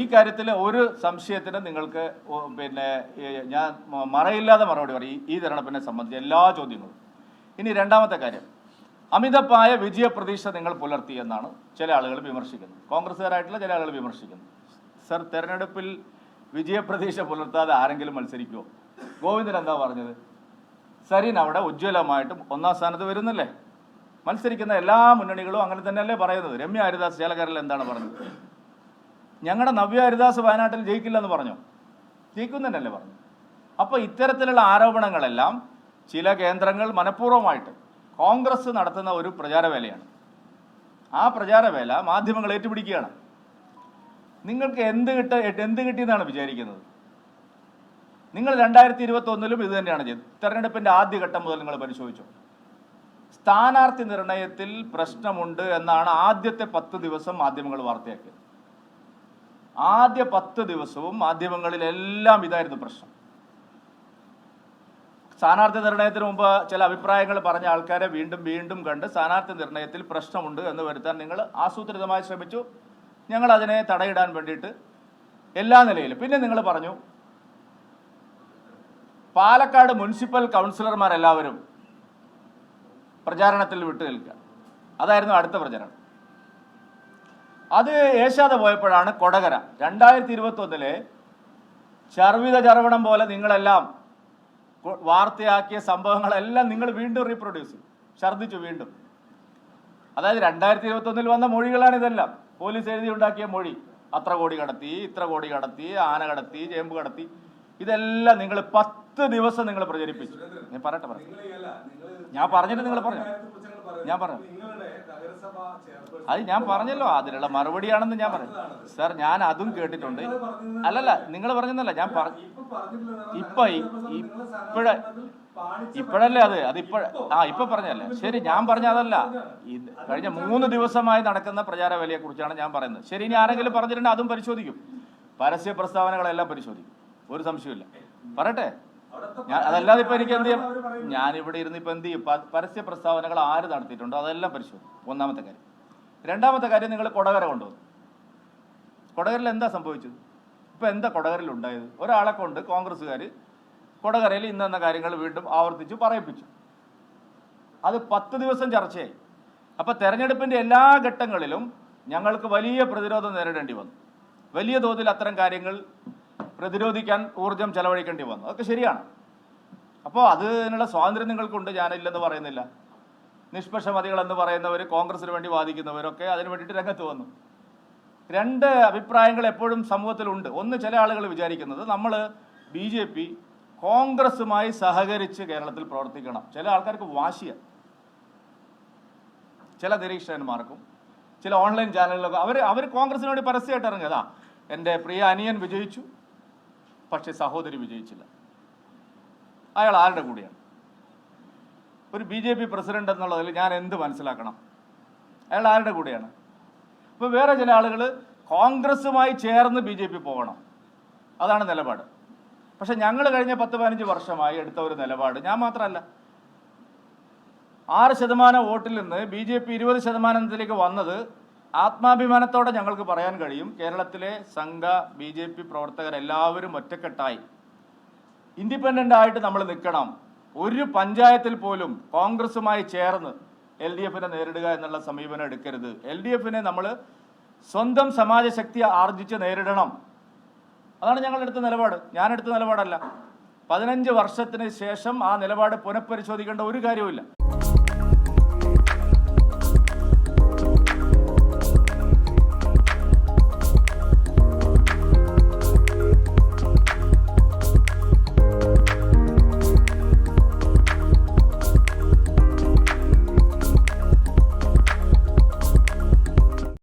ഈ കാര്യത്തിൽ ഒരു സംശയത്തിന് നിങ്ങൾക്ക് പിന്നെ ഞാൻ മറയില്ലാതെ മറുപടി പറയും ഈ തെരഞ്ഞെടുപ്പിനെ സംബന്ധിച്ച് എല്ലാ ചോദ്യങ്ങളും. ഇനി രണ്ടാമത്തെ കാര്യം, അമിതമായ വിജയപ്രതീക്ഷ നിങ്ങൾ പുലർത്തി എന്നാണ് ചില ആളുകൾ വിമർശിക്കുന്നത്, കോൺഗ്രസ്സുകാരായിട്ടുള്ള ചില ആളുകൾ വിമർശിക്കുന്നു. സർ, തെരഞ്ഞെടുപ്പിൽ വിജയപ്രതീക്ഷ പുലർത്താതെ ആരെങ്കിലും മത്സരിക്കുമോ? ഗോവിന്ദൻ എന്താ പറഞ്ഞത്? സരിൻ അവിടെ ഉജ്ജ്വലമായിട്ടും ഒന്നാം സ്ഥാനത്ത് വരുന്നല്ലേ? മത്സരിക്കുന്ന എല്ലാ മുന്നണികളും അങ്ങനെ തന്നെയല്ലേ പറയുന്നത്? രമ്യ ഹരിദാസ് ചേലക്കരയിൽ എന്താണ് പറഞ്ഞത്? ഞങ്ങളുടെ നവ്യ ഹരിദാസ് വയനാട്ടിൽ ജയിക്കില്ലെന്ന് പറഞ്ഞു, ജയിക്കും തന്നെയല്ലേ പറഞ്ഞു. അപ്പോൾ ഇത്തരത്തിലുള്ള ആരോപണങ്ങളെല്ലാം ചില കേന്ദ്രങ്ങൾ മനഃപൂർവ്വമായിട്ട് കോൺഗ്രസ് നടത്തുന്ന ഒരു പ്രചാരവേലയാണ്. ആ പ്രചാരവേല മാധ്യമങ്ങൾ ഏറ്റുപിടിക്കുകയാണ്. നിങ്ങൾക്ക് എന്ത് കിട്ടിയെന്നാണ് വിചാരിക്കുന്നത്? നിങ്ങൾ 2021 ഇത് തന്നെയാണ് ചെയ്തത്. തെരഞ്ഞെടുപ്പിൻ്റെ ആദ്യഘട്ടം മുതൽ നിങ്ങൾ പരിശോധിച്ചു. സ്ഥാനാർത്ഥി നിർണയത്തിൽ പ്രശ്നമുണ്ട് എന്നാണ് ആദ്യത്തെ 10 ദിവസം മാധ്യമങ്ങൾ വാർത്തയാക്കിയത്. ആദ്യ 10 ദിവസവും മാധ്യമങ്ങളിലെല്ലാം ഇതായിരുന്നു പ്രശ്നം. സ്ഥാനാർത്ഥി നിർണയത്തിന് മുമ്പ് ചില അഭിപ്രായങ്ങൾ പറഞ്ഞ ആൾക്കാരെ വീണ്ടും വീണ്ടും കണ്ട് സ്ഥാനാർത്ഥി നിർണയത്തിൽ പ്രശ്നമുണ്ട് എന്ന് വരുത്താൻ നിങ്ങൾ ആസൂത്രിതമായി ശ്രമിച്ചു. ഞങ്ങൾ അതിനെ തടയിടാൻ വേണ്ടിയിട്ട് എല്ലാ നിലയിലും. പിന്നെ നിങ്ങൾ പറഞ്ഞു പാലക്കാട് മുനിസിപ്പൽ കൗൺസിലർമാരെല്ലാവരും പ്രചാരണത്തിൽ വിട്ടു നിൽക്കുക. അതായിരുന്നു അടുത്ത പ്രചരണം. അത് ഏശാതെ പോയപ്പോഴാണ് കൊടകര 2021 ചർവിത ചർവണം പോലെ നിങ്ങളെല്ലാം വാർത്തയാക്കിയ സംഭവങ്ങളെല്ലാം നിങ്ങൾ വീണ്ടും റീപ്രൊഡ്യൂസ് ചെയ്തു, ഛർദ്ദിച്ചു വീണ്ടും. അതായത് 2021 വന്ന മൊഴികളാണ് ഇതെല്ലാം. പോലീസ് എഴുതി ഉണ്ടാക്കിയ മൊഴി. അത്ര കോടി കടത്തി, ഇത്ര കോടി കടത്തി, ആന കടത്തി, ചേമ്പ് കടത്തി, ഇതെല്ലാം നിങ്ങൾ 10 ദിവസം നിങ്ങൾ പ്രചരിപ്പിച്ചു. ഞാൻ പറയട്ടെ ഞാൻ പറഞ്ഞിട്ട് നിങ്ങൾ പറഞ്ഞു, ഞാൻ പറഞ്ഞു അത് ഞാൻ പറഞ്ഞല്ലോ, അതിനുള്ള മറുപടിയാണെന്ന് ഞാൻ പറഞ്ഞു. സാർ, ഞാൻ അതും കേട്ടിട്ടുണ്ട്. അല്ലല്ല, നിങ്ങൾ പറഞ്ഞതല്ല ഞാൻ പറഞ്ഞു. ഇപ്പോഴല്ലേ അത് ഇപ്പൊ പറഞ്ഞല്ലേ? ശരി, ഞാൻ പറഞ്ഞ അതല്ല. കഴിഞ്ഞ 3 ദിവസമായി നടക്കുന്ന പ്രചാരവേലയെ കുറിച്ചാണ് ഞാൻ പറയുന്നത്. ശരി, ഇനി ആരെങ്കിലും പറഞ്ഞിട്ടുണ്ടെങ്കിൽ അതും പരിശോധിക്കും. പരസ്യ പ്രസ്താവനകളെല്ലാം പരിശോധിക്കും, ഒരു സംശയമില്ല. പറയട്ടെ, അതല്ലാതെ ഇപ്പൊ എനിക്ക് എന്ത് ചെയ്യും? ഞാനിവിടെ ഇരുന്ന് ഇപ്പൊ എന്ത് ചെയ്യും? പരസ്യ പ്രസ്താവനകൾ ആര് നടത്തിയിട്ടുണ്ടോ അതെല്ലാം പരിശോധിക്കും. ഒന്നാമത്തെ കാര്യം. രണ്ടാമത്തെ കാര്യം, നിങ്ങൾ കൊടകര കൊണ്ടുവന്നു. കൊടകരയിൽ എന്താ സംഭവിച്ചത്? ഇപ്പൊ എന്താ കൊടകരയിൽ ഉണ്ടായത്? ഒരാളെ കൊണ്ട് കോൺഗ്രസ്സുകാർ കൊടകരയിൽ ഇന്നെന്ന കാര്യങ്ങൾ വീണ്ടും ആവർത്തിച്ചു പറയിപ്പിച്ചു. അത് 10 ദിവസം ചർച്ചയായി. അപ്പൊ തെരഞ്ഞെടുപ്പിന്റെ എല്ലാ ഘട്ടങ്ങളിലും ഞങ്ങൾക്ക് വലിയ പ്രതിരോധം നേരിടേണ്ടി വന്നു. വലിയ തോതിൽ അത്തരം കാര്യങ്ങൾ പ്രതിരോധിക്കാൻ ഊർജം ചെലവഴിക്കേണ്ടി വന്നു. അതൊക്കെ ശരിയാണ്. അപ്പോൾ അതിനുള്ള സ്വാതന്ത്ര്യം നിങ്ങൾക്കുണ്ട്, ഞാനില്ലെന്ന് പറയുന്നില്ല. നിഷ്പക്ഷമതികൾ എന്ന് പറയുന്നവർ, കോൺഗ്രസിന് വേണ്ടി വാദിക്കുന്നവരൊക്കെ അതിനു വേണ്ടിയിട്ട് രംഗത്ത് വന്നു. 2 അഭിപ്രായങ്ങൾ എപ്പോഴും സമൂഹത്തിലുണ്ട്. ഒന്ന്, ചില ആളുകൾ വിചാരിക്കുന്നത് നമ്മൾ BJP കോൺഗ്രസുമായി സഹകരിച്ച് കേരളത്തിൽ പ്രവർത്തിക്കണം. ചില ആൾക്കാർക്ക് വാശിയാണ്. ചില നിരീക്ഷകന്മാർക്കും ചില ഓൺലൈൻ ചാനലുകളൊക്കെ അവർ കോൺഗ്രസിന് വേണ്ടി പരസ്യമായിട്ട് ഇറങ്ങിയതാ. എൻ്റെ പ്രിയ അനിയൻ വിജയിച്ചു, പക്ഷേ സഹോദരി വിജയിച്ചില്ല. അയാൾ ആരുടെ കൂടെയാണ്? ഒരു BJP പ്രസിഡന്റ് എന്നുള്ളതിൽ ഞാൻ എന്ത് മനസ്സിലാക്കണം? അയാൾ ആരുടെ കൂടെയാണ്? ഇപ്പോൾ വേറെ ചില ആളുകൾ കോൺഗ്രസുമായി ചേർന്ന് BJP പോകണം, അതാണ് നിലപാട്. പക്ഷെ ഞങ്ങൾ കഴിഞ്ഞ 10-15 വർഷമായി എടുത്ത ഒരു നിലപാട്, ഞാൻ മാത്രമല്ല, 6% വോട്ടിൽ നിന്ന് BJP 20% വന്നത് ആത്മാഭിമാനത്തോടെ ഞങ്ങൾക്ക് പറയാൻ കഴിയും. കേരളത്തിലെ സംഘ BJP പ്രവർത്തകരെല്ലാവരും ഒറ്റക്കെട്ടായി ഇൻഡിപെൻഡൻ്റ് ആയിട്ട് നമ്മൾ നിൽക്കണം. ഒരു പഞ്ചായത്തിൽ പോലും കോൺഗ്രസുമായി ചേർന്ന് LDFനെ നേരിടുക എന്നുള്ള സമീപനം എടുക്കരുത്. LDFനെ നമ്മൾ സ്വന്തം സമാജശക്തി ആർജിച്ച് നേരിടണം. അതാണ് ഞങ്ങളെടുത്ത നിലപാട്. ഞാനെടുത്ത നിലപാടല്ല. 15 വർഷത്തിന് ശേഷം ആ നിലപാട് പുനഃപരിശോധിക്കേണ്ട ഒരു കാര്യവുമില്ല.